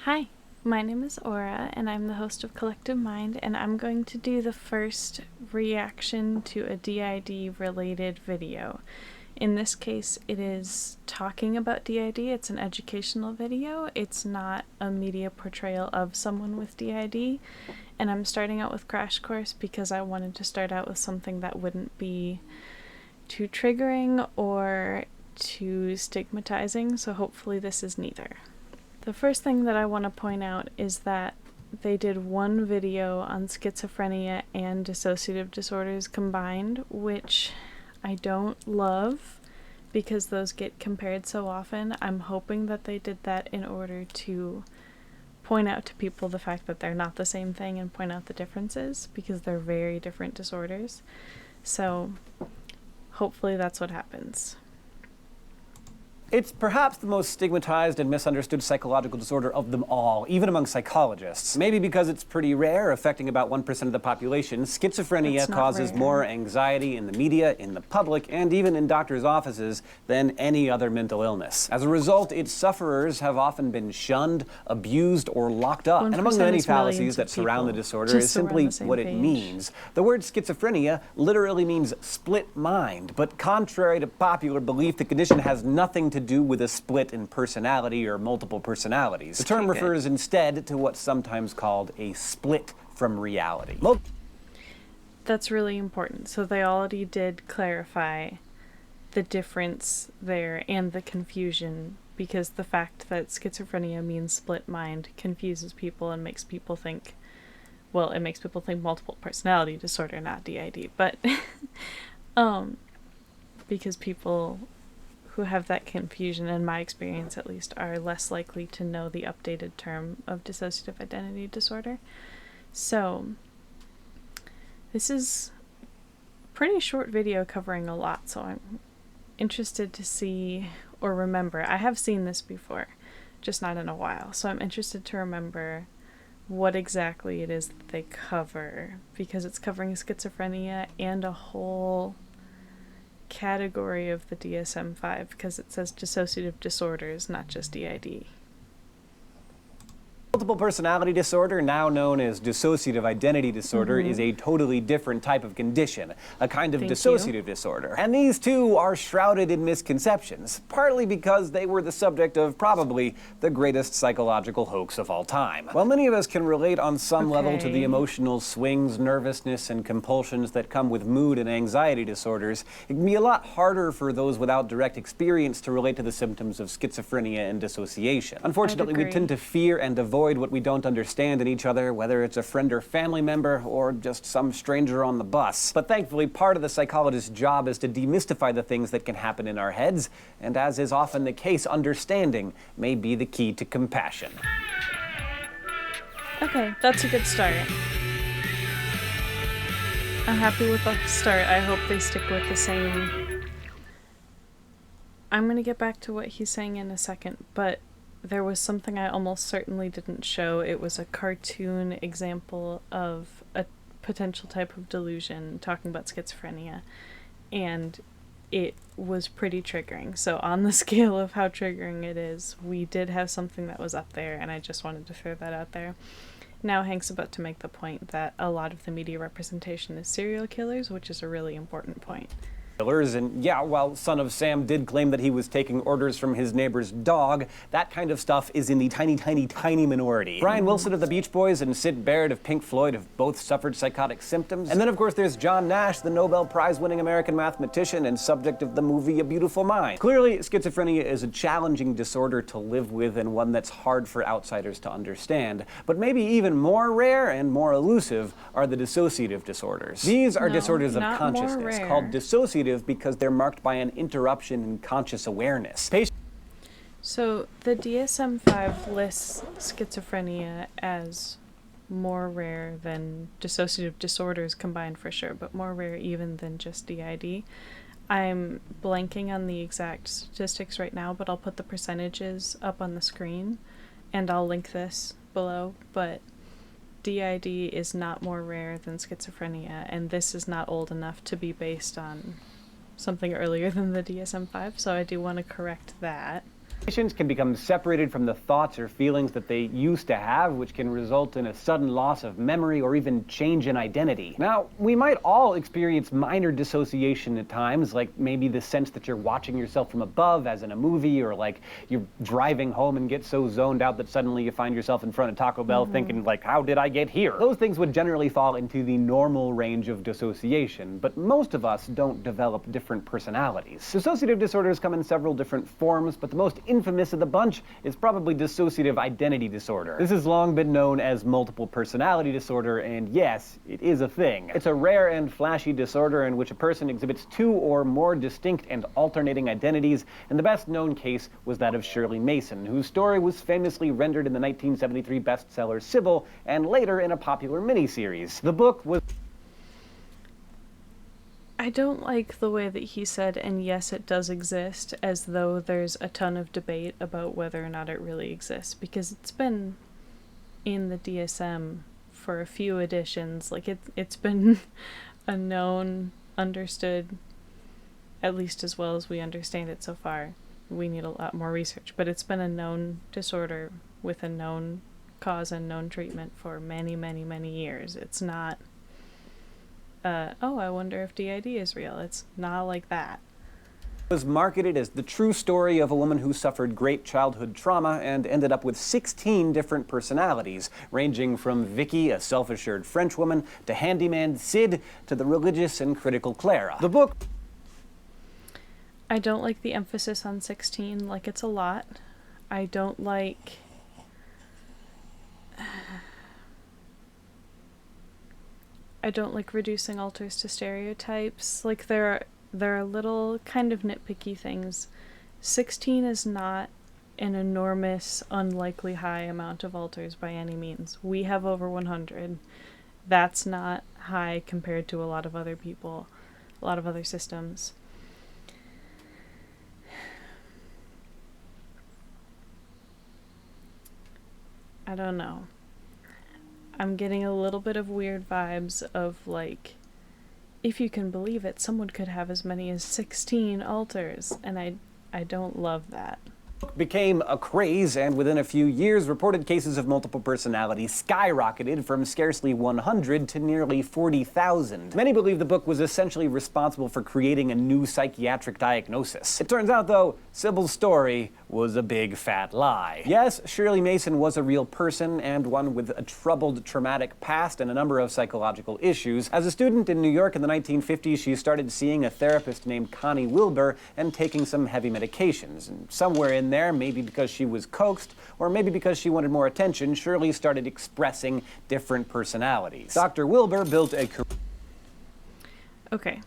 Hi, my name is Aura, and I'm the host of Collective Mind, and I'm going to do the first reaction to a DID-related video. In this case, it is talking about DID. It's an educational video. It's not a media portrayal of someone with DID, and I'm starting out with Crash Course because I wanted to start out with something that wouldn't be too triggering or too stigmatizing, so hopefully this is neither. The first thing that I want to point out is that they did one video on schizophrenia and dissociative disorders combined, which I don't love because those get compared so often. I'm hoping that they did that in order to point out to people the fact that they're not the same thing and point out the differences because they're very different disorders. So hopefully that's what happens. It's perhaps the most stigmatized and misunderstood psychological disorder of them all, even among psychologists. Maybe because it's pretty rare, affecting about 1% of the population, schizophrenia causes more anxiety in the media, in the public, and even in doctors' offices than any other mental illness. As a result, its sufferers have often been shunned, abused, or locked up. And among the many fallacies that surround the disorder is simply what it means. The word schizophrenia literally means split mind, but contrary to popular belief, the condition has nothing to do with a split in personality or multiple personalities. The term refers instead to what's sometimes called a split from reality. That's really important. So they already did clarify the difference there and the confusion, because the fact that schizophrenia means split mind confuses people and makes people think, well, it makes people think multiple personality disorder, not DID, but because people who have that confusion, in my experience at least, are less likely to know the updated term of dissociative identity disorder. So this is a pretty short video covering a lot, so I'm interested to see or remember. I have seen this before, just not in a while, so I'm interested to remember what exactly it is that they cover, because it's covering schizophrenia and a whole category of the DSM-5, because it says dissociative disorders, not just DID. Multiple personality disorder, now known as dissociative identity disorder, is a totally different type of condition, a kind of dissociative disorder. And these two are shrouded in misconceptions, partly because they were the subject of probably the greatest psychological hoax of all time. While many of us can relate on some level to the emotional swings, nervousness, and compulsions that come with mood and anxiety disorders, it can be a lot harder for those without direct experience to relate to the symptoms of schizophrenia and dissociation. Unfortunately, we tend to fear and avoid what we don't understand in each other, whether it's a friend or family member or just some stranger on the bus. But thankfully, part of the psychologist's job is to demystify the things that can happen in our heads, and as is often the case, understanding may be the key to compassion. Okay, that's a good start. I'm happy with the start. I hope they stick with the same. I'm gonna get back to what he's saying in a second, but there was something I almost certainly didn't show. It was a cartoon example of a potential type of delusion talking about schizophrenia, and it was pretty triggering. So on the scale of how triggering it is, we did have something that was up there, and I just wanted to throw that out there. Now Hank's about to make the point that a lot of the media representation is serial killers, which is a really important point. And yeah, while Son of Sam did claim that he was taking orders from his neighbor's dog, that kind of stuff is in the tiny, tiny, tiny minority. Brian Wilson of the Beach Boys and Syd Barrett of Pink Floyd have both suffered psychotic symptoms. And then, of course, there's John Nash, the Nobel Prize-winning American mathematician and subject of the movie A Beautiful Mind. Clearly, schizophrenia is a challenging disorder to live with and one that's hard for outsiders to understand. But maybe even more rare and more elusive are the dissociative disorders. These are disorders of consciousness called dissociative because they're marked by an interruption in conscious awareness. So the DSM-5 lists schizophrenia as more rare than dissociative disorders combined for sure, but more rare even than just DID. I'm blanking on the exact statistics right now, but I'll put the percentages up on the screen, and I'll link this below, but DID is not more rare than schizophrenia, and this is not old enough to be based on something earlier than the DSM-5, so I do want to correct that. Patients can become separated from the thoughts or feelings that they used to have, which can result in a sudden loss of memory or even change in identity. Now, we might all experience minor dissociation at times, like maybe the sense that you're watching yourself from above, as in a movie, or like you're driving home and get so zoned out that suddenly you find yourself in front of Taco Bell thinking, like, how did I get here? Those things would generally fall into the normal range of dissociation, but most of us don't develop different personalities. Dissociative disorders come in several different forms, but the most infamous of the bunch is probably dissociative identity disorder. This has long been known as multiple personality disorder, and yes, it is a thing. It's a rare and flashy disorder in which a person exhibits two or more distinct and alternating identities, and the best known case was that of Shirley Mason, whose story was famously rendered in the 1973 bestseller Sybil, and later in a popular miniseries. The book was... I don't like the way that he said, and yes, it does exist, as though there's a ton of debate about whether or not it really exists, because it's been in the DSM for a few editions. Like, it's been a known, understood, at least as well as we understand it so far. We need a lot more research, but it's been a known disorder with a known cause and known treatment for many, many, many years. It's not... oh, I wonder if DID is real. It's not like that. Was marketed as the true story of a woman who suffered great childhood trauma and ended up with 16 different personalities, ranging from Vicky, a self-assured French woman, to handyman Sid, to the religious and critical Clara. The book... I don't like the emphasis on 16, like it's a lot. I don't like... I don't like reducing alters to stereotypes. Like, there are little kind of nitpicky things. 16 is not an enormous, unlikely high amount of alters by any means. We have over 100. That's not high compared to a lot of other people, a lot of other systems. I don't know. I'm getting a little bit of weird vibes of, like, if you can believe it, someone could have as many as 16 alters, and I don't love that. Became a craze, and within a few years, reported cases of multiple personality skyrocketed from scarcely 100 to nearly 40,000. Many believe the book was essentially responsible for creating a new psychiatric diagnosis. It turns out, though, Sybil's story was a big fat lie. Yes, Shirley Mason was a real person, and one with a troubled, traumatic past and a number of psychological issues. As a student in New York in the 1950s, she started seeing a therapist named Connie Wilbur and taking some heavy medications. And somewhere in there, maybe because she was coaxed, or maybe because she wanted more attention, Shirley started expressing different personalities. Dr. Wilbur built a career... Okay.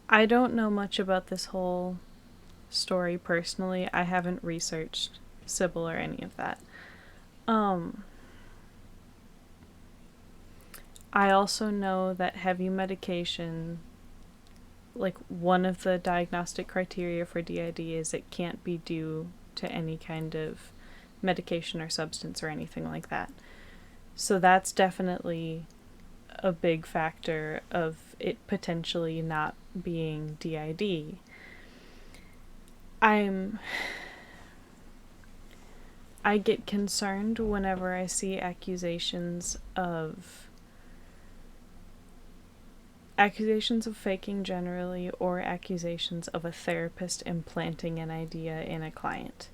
I don't know much about this whole story personally. I haven't researched Sybil or any of that. I also know that heavy medication, like, one of the diagnostic criteria for DID is it can't be due to any kind of medication or substance or anything like that. So that's definitely a big factor of it potentially not being DID. I get concerned whenever I see accusations of faking generally, or accusations of a therapist implanting an idea in a client.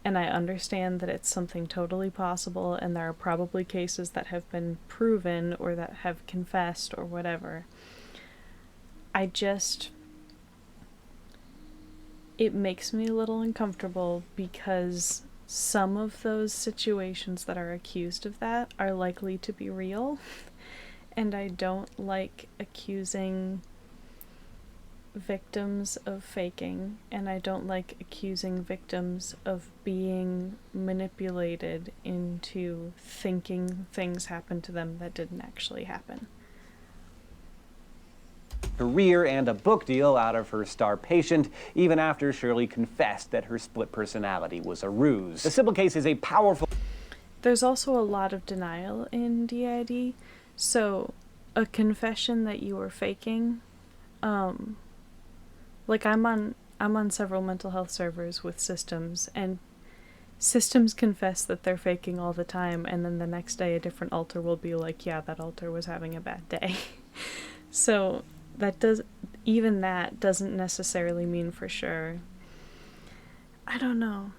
And I understand that it's something totally possible, and there are probably cases that have been proven or that have confessed or whatever. It makes me a little uncomfortable because some of those situations that are accused of that are likely to be real. And I don't like accusing victims of faking, and I don't like accusing victims of being manipulated into thinking things happened to them that didn't actually happen. Career and a book deal out of her star patient, even after Shirley confessed that her split personality was a ruse. The Sybil case is a powerful... There's also a lot of denial in DID. So, a confession that you were faking, like I'm on several mental health servers with systems, and systems confess that they're faking all the time, and then the next day a different alter will be like, yeah, that alter was having a bad day. So even that doesn't necessarily mean for sure. I don't know.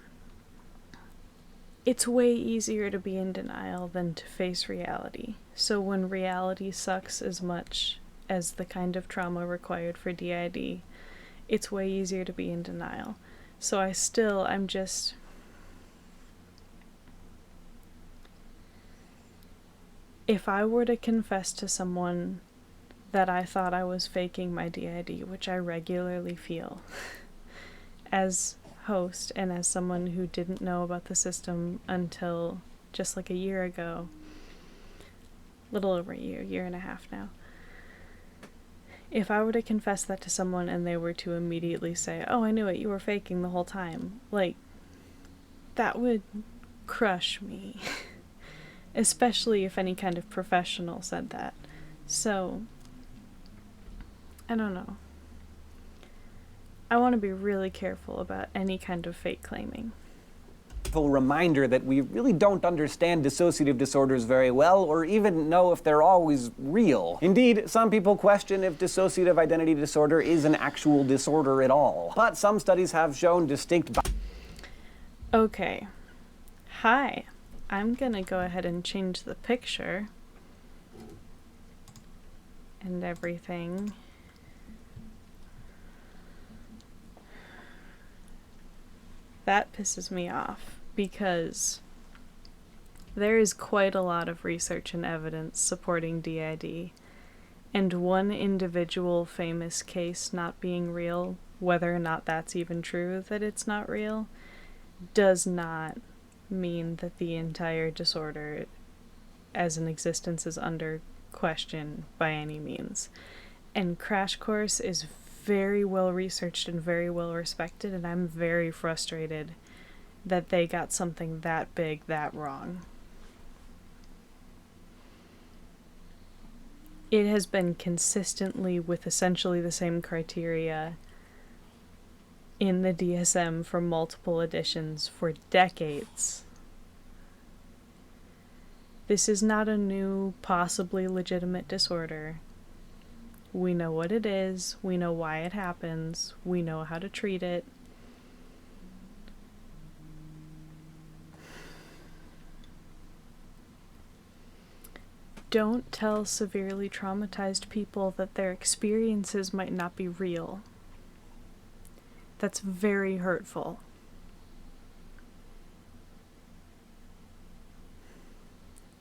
It's way easier to be in denial than to face reality. So when reality sucks as much as the kind of trauma required for DID, it's way easier to be in denial. So I'm just... If I were to confess to someone that I thought I was faking my DID, which I regularly feel, as host and as someone who didn't know about the system until just like a year ago, little over a year and a half now. If I were to confess that to someone and they were to immediately say, oh, I knew it, you were faking the whole time, like, that would crush me. Especially if any kind of professional said that. So, I don't know. I want to be really careful about any kind of fake claiming. Reminder that we really don't understand dissociative disorders very well, or even know if they're always real. Indeed, some people question if dissociative identity disorder is an actual disorder at all. But some studies have shown distinct... Okay. Hi. I'm gonna go ahead and change the picture and everything. That pisses me off because there is quite a lot of research and evidence supporting DID, and one individual famous case not being real, whether or not that's even true that it's not real, does not mean that the entire disorder as an existence is under question by any means. And Crash Course is very well researched and very well respected, and I'm very frustrated that they got something that big that wrong. It has been consistently with essentially the same criteria in the DSM for multiple editions for decades. This is not a new, possibly legitimate disorder. We know what it is, we know why it happens, we know how to treat it. Don't tell severely traumatized people that their experiences might not be real. That's very hurtful.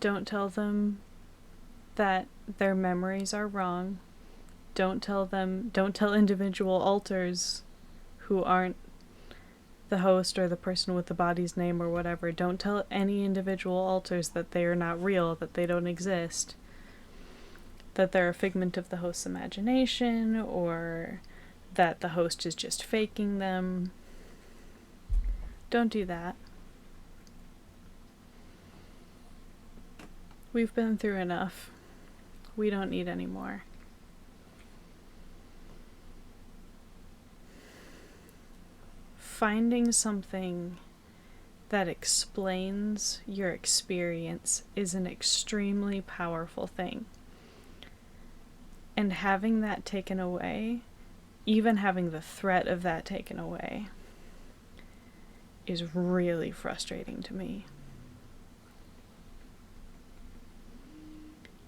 Don't tell them that their memories are wrong. Don't tell individual alters who aren't the host or the person with the body's name or whatever. Don't tell any individual alters that they are not real, that they don't exist, that they're a figment of the host's imagination, or that the host is just faking them. Don't do that. We've been through enough. We don't need any more. Finding something that explains your experience is an extremely powerful thing. And having that taken away, even having the threat of that taken away, is really frustrating to me.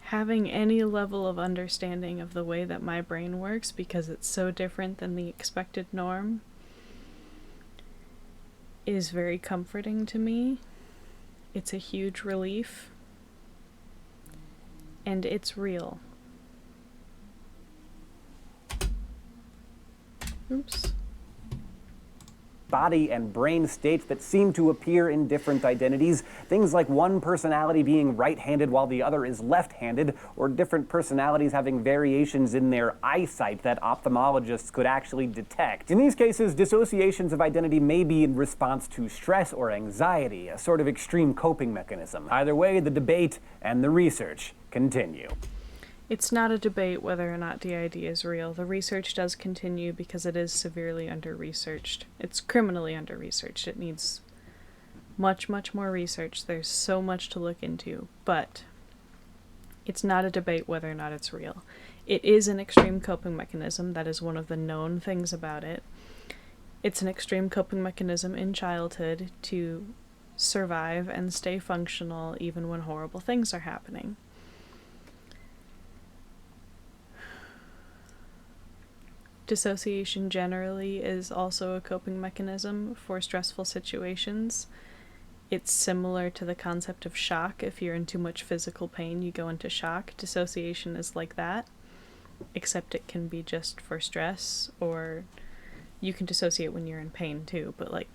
Having any level of understanding of the way that my brain works, because it's so different than the expected norm, is very comforting to me. It's a huge relief. And it's real. Oops. Body and brain states that seem to appear in different identities. Things like one personality being right-handed while the other is left-handed, or different personalities having variations in their eyesight that ophthalmologists could actually detect. In these cases, dissociations of identity may be in response to stress or anxiety, a sort of extreme coping mechanism. Either way, the debate and the research continue. It's not a debate whether or not DID is real. The research does continue because it is severely under-researched. It's criminally under-researched. It needs much, much more research. There's so much to look into, but it's not a debate whether or not it's real. It is an extreme coping mechanism. That is one of the known things about it. It's an extreme coping mechanism in childhood to survive and stay functional even when horrible things are happening. Dissociation generally is also a coping mechanism for stressful situations. It's similar to the concept of shock. If you're in too much physical pain, you go into shock. Dissociation is like that, except it can be just for stress, or you can dissociate when you're in pain too, but like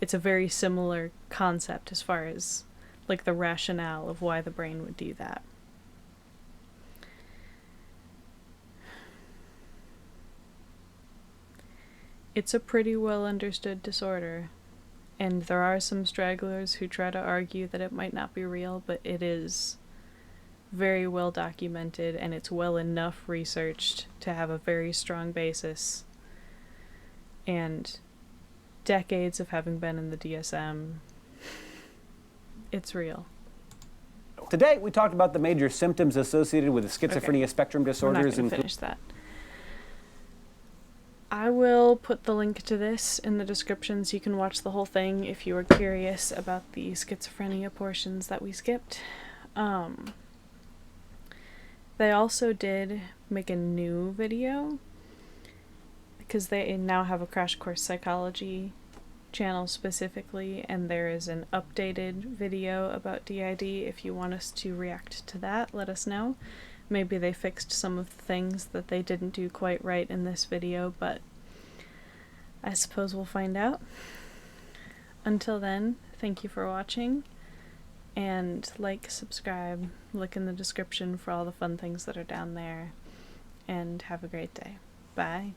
it's a very similar concept as far as like the rationale of why the brain would do that. It's a pretty well understood disorder, and there are some stragglers who try to argue that it might not be real, but it is very well documented and it's well enough researched to have a very strong basis. And decades of having been in the DSM, it's real. Today, we talked about the major symptoms associated with schizophrenia spectrum disorders. I'm not gonna finish that. I will put the link to this in the description so you can watch the whole thing if you are curious about the schizophrenia portions that we skipped. They also did make a new video because they now have a Crash Course Psychology channel specifically, and there is an updated video about DID. If you want us to react to that, let us know. Maybe they fixed some of the things that they didn't do quite right in this video, but I suppose we'll find out. Until then, thank you for watching, and like, subscribe, look in the description for all the fun things that are down there, and have a great day. Bye.